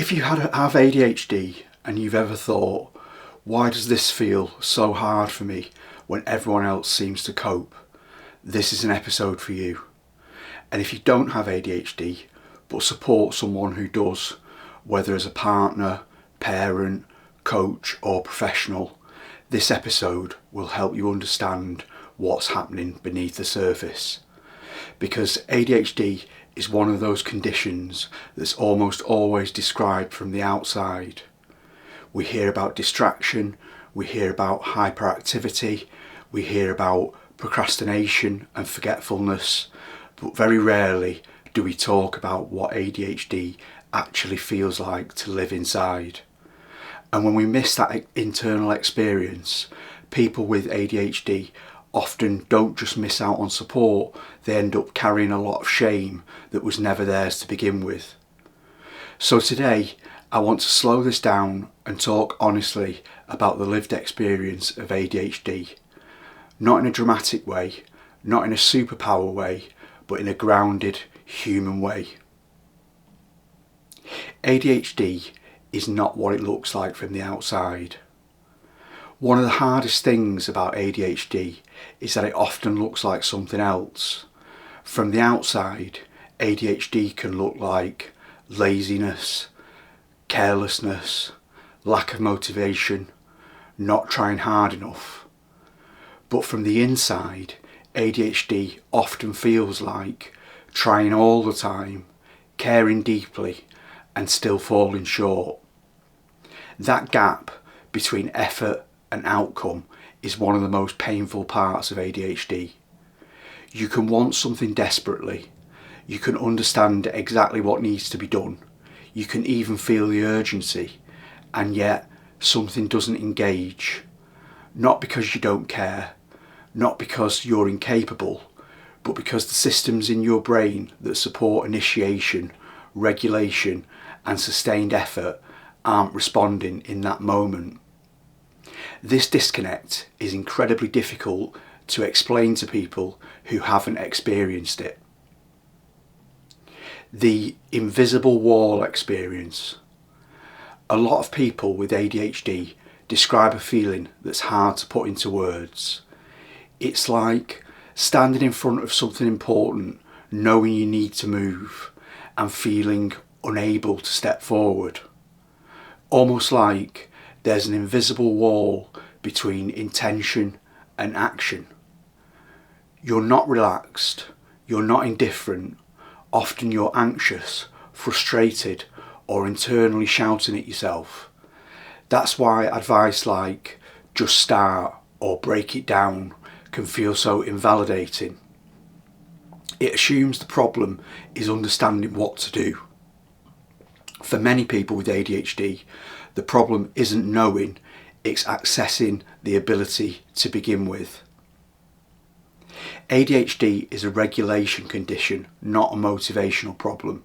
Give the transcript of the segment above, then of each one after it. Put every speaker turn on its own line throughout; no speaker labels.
If you have ADHD and you've ever thought, why does this feel so hard for me when everyone else seems to cope? This is an episode for you. And if you don't have ADHD but support someone who does, whether as a partner, parent, coach or professional, this episode will help you understand what's happening beneath the surface. Because ADHD is one of those conditions that's almost always described from the outside. We hear about distraction, we hear about hyperactivity, we hear about procrastination and forgetfulness, but very rarely do we talk about what ADHD actually feels like to live inside. And when we miss that internal experience, people with ADHD often don't just miss out on support, they end up carrying a lot of shame that was never theirs to begin with. So today I want to slow this down and talk honestly about the lived experience of ADHD. Not in a dramatic way, not in a superpower way, but in a grounded human way. ADHD is not what it looks like from the outside. One of the hardest things about ADHD is that it often looks like something else. From the outside, ADHD can look like laziness, carelessness, lack of motivation, not trying hard enough. But from the inside, ADHD often feels like trying all the time, caring deeply, and still falling short. That gap between effort and outcome is one of the most painful parts of ADHD. You can want something desperately, you can understand exactly what needs to be done, you can even feel the urgency, and yet something doesn't engage. Not because you don't care, not because you're incapable, but because the systems in your brain that support initiation, regulation and sustained effort aren't responding in that moment. This disconnect is incredibly difficult to explain to people who haven't experienced it. The invisible wall experience. A lot of people with ADHD describe a feeling that's hard to put into words. It's like standing in front of something important, knowing you need to move, and feeling unable to step forward. Almost like there's an invisible wall between intention and action. You're not relaxed, you're not indifferent, often you're anxious, frustrated, or internally shouting at yourself. That's why advice like just start or break it down can feel so invalidating. It assumes the problem is understanding what to do. For many people with ADHD, the problem isn't knowing, it's accessing the ability to begin with. ADHD is a regulation condition, not a motivational problem.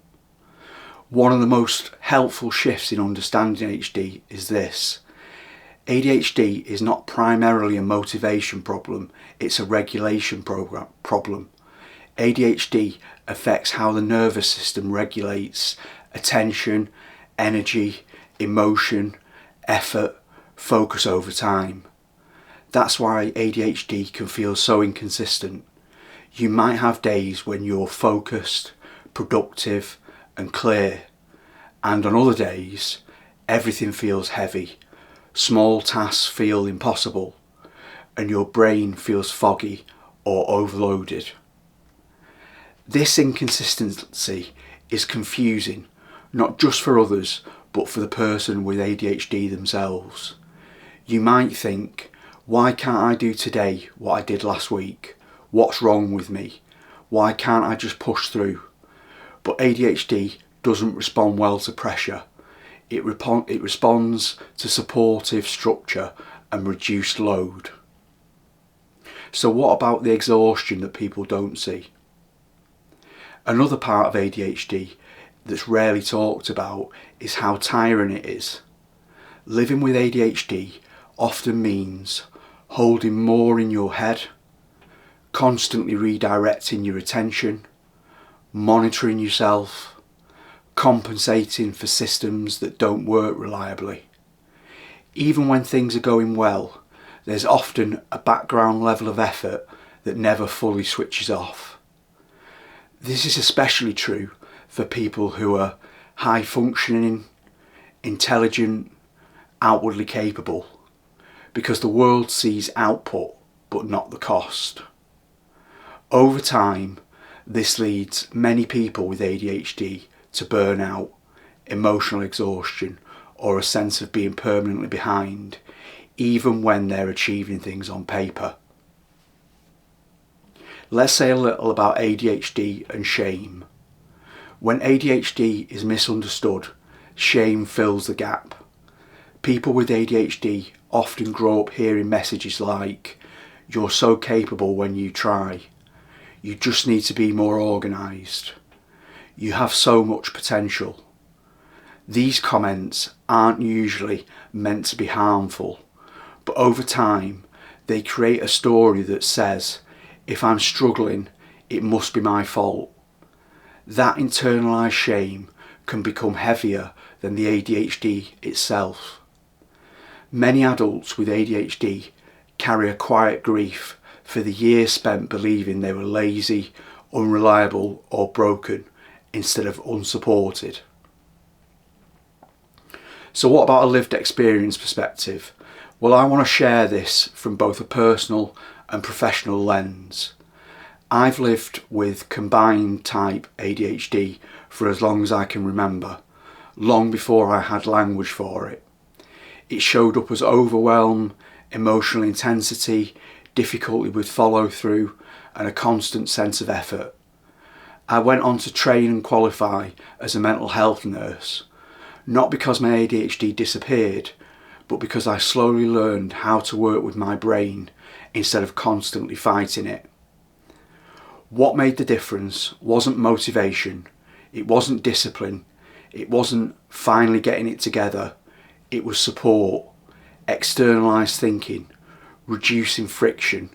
One of the most helpful shifts in understanding ADHD is this. ADHD is not primarily a motivation problem, it's a regulation problem. ADHD affects how the nervous system regulates attention, energy, emotion, effort, focus over time. That's why ADHD can feel so inconsistent. You might have days when you're focused, productive and clear, and on other days everything feels heavy, small tasks feel impossible, and your brain feels foggy or overloaded. This inconsistency is confusing, not just for others, but for the person with ADHD themselves. You might think, why can't I do today what I did last week? What's wrong with me? Why can't I just push through? But ADHD doesn't respond well to pressure. It responds to supportive structure and reduced load. So what about the exhaustion that people don't see? Another part of ADHD that's rarely talked about is how tiring it is. Living with ADHD often means holding more in your head, constantly redirecting your attention, monitoring yourself, compensating for systems that don't work reliably. Even when things are going well, there's often a background level of effort that never fully switches off. This is especially true for people who are high functioning, intelligent, outwardly capable, because the world sees output but not the cost. Over time, this leads many people with ADHD to burnout, emotional exhaustion, or a sense of being permanently behind, even when they're achieving things on paper. Let's say a little about ADHD and shame. When ADHD is misunderstood, shame fills the gap. People with ADHD often grow up hearing messages like, "You're so capable when you try. You just need to be more organised. You have so much potential." These comments aren't usually meant to be harmful, but over time they create a story that says, if I'm struggling, it must be my fault. That internalised shame can become heavier than the ADHD itself. Many adults with ADHD carry a quiet grief for the years spent believing they were lazy, unreliable or broken instead of unsupported. So what about a lived experience perspective? Well, I want to share this from both a personal and professional lens. I've lived with combined type ADHD for as long as I can remember, long before I had language for it. It showed up as overwhelm, emotional intensity, difficulty with follow through, and a constant sense of effort. I went on to train and qualify as a mental health nurse, not because my ADHD disappeared, but because I slowly learned how to work with my brain instead of constantly fighting it. What made the difference wasn't motivation, it wasn't discipline, it wasn't finally getting it together, it was support, externalised thinking, reducing friction,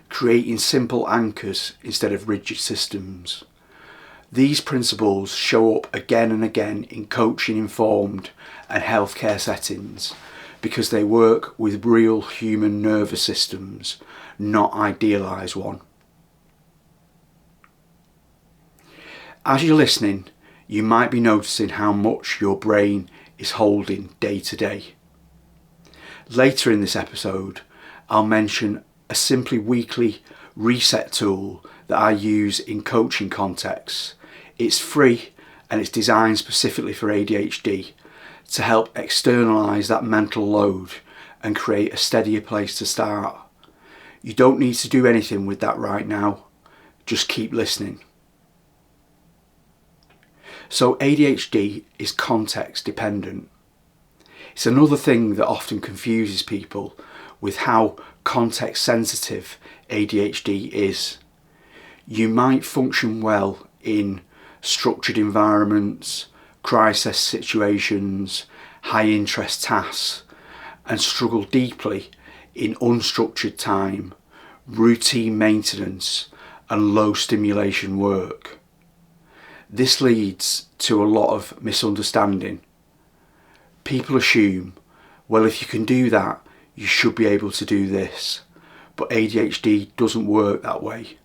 creating simple anchors instead of rigid systems. These principles show up again and again in coaching-informed and healthcare settings because they work with real human nervous systems, not idealised one. As you're listening, you might be noticing how much your brain is holding day to day. Later in this episode, I'll mention a simply weekly reset tool that I use in coaching contexts. It's free and it's designed specifically for ADHD to help externalise that mental load and create a steadier place to start. You don't need to do anything with that right now, just keep listening. So ADHD is context dependent. It's another thing that often confuses people with how context sensitive ADHD is. You might function well in structured environments, crisis situations, high interest tasks, and struggle deeply in unstructured time, routine maintenance, and low stimulation work. This leads to a lot of misunderstanding. People assume, well, if you can do that, you should be able to do this. But ADHD doesn't work that way.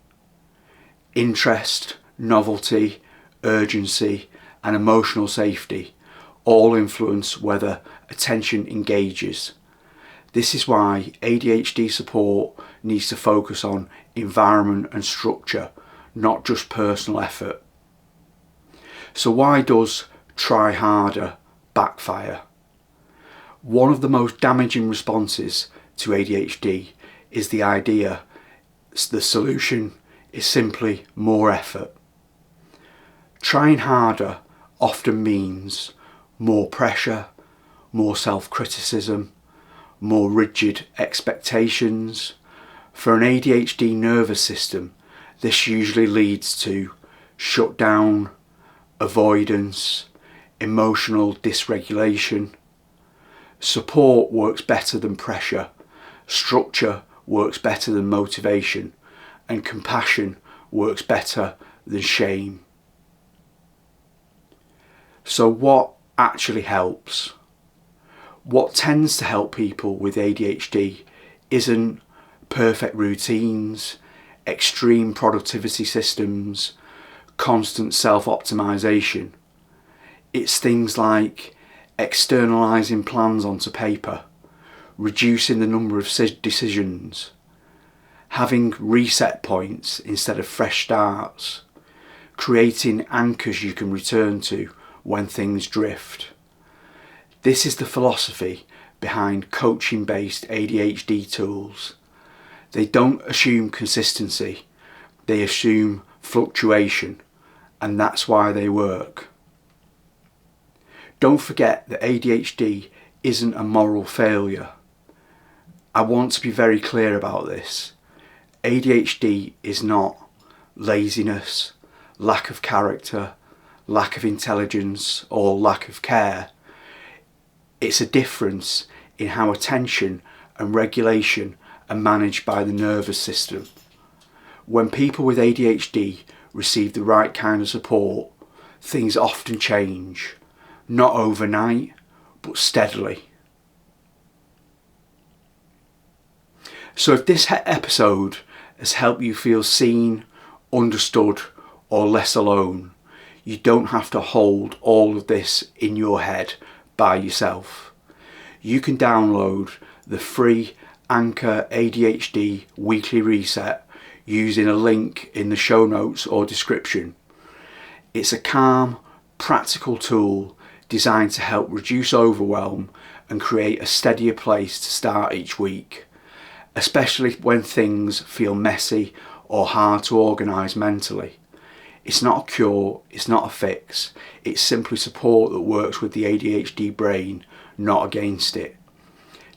Interest, novelty, urgency, and emotional safety all influence whether attention engages. This is why ADHD support needs to focus on environment and structure, not just personal effort. So why does try harder backfire? One of the most damaging responses to ADHD is the idea the solution is simply more effort. Trying harder often means more pressure, more self-criticism, more rigid expectations. For an ADHD nervous system, this usually leads to shutdown, avoidance, emotional dysregulation. Support works better than pressure, structure works better than motivation, and compassion works better than shame. So what actually helps? What tends to help people with ADHD isn't perfect routines, extreme productivity systems, constant self-optimization. It's things like externalizing plans onto paper, reducing the number of decisions, having reset points instead of fresh starts, creating anchors you can return to when things drift. This is the philosophy behind coaching-based ADHD tools. They don't assume consistency, they assume fluctuation, and that's why they work. Don't forget that ADHD isn't a moral failure. I want to be very clear about this. ADHD is not laziness, lack of character, lack of intelligence, or lack of care. It's a difference in how attention and regulation are managed by the nervous system. When people with ADHD receive the right kind of support, things often change, not overnight, but steadily. So if this episode has helped you feel seen, understood, or less alone, you don't have to hold all of this in your head by yourself. You can download the free Anchor ADHD weekly reset using a link in the show notes or description. It's a calm, practical tool designed to help reduce overwhelm and create a steadier place to start each week, especially when things feel messy or hard to organise mentally. It's not a cure, it's not a fix, it's simply support that works with the ADHD brain, not against it.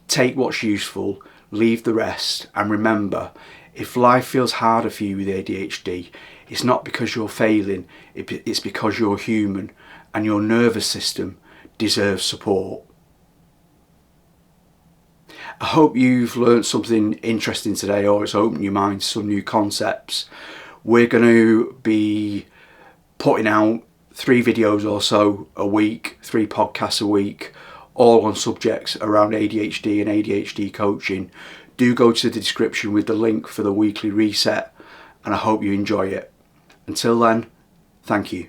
Take what's useful, leave the rest, and remember, if life feels harder for you with ADHD, it's not because you're failing, it's because you're human and your nervous system deserves support. I hope you've learned something interesting today, or it's opened your mind to some new concepts. We're going to be putting out 3 videos or so a week, 3 podcasts a week, all on subjects around ADHD and ADHD coaching. Do go to the description with the link for the weekly reset, and I hope you enjoy it. Until then, thank you.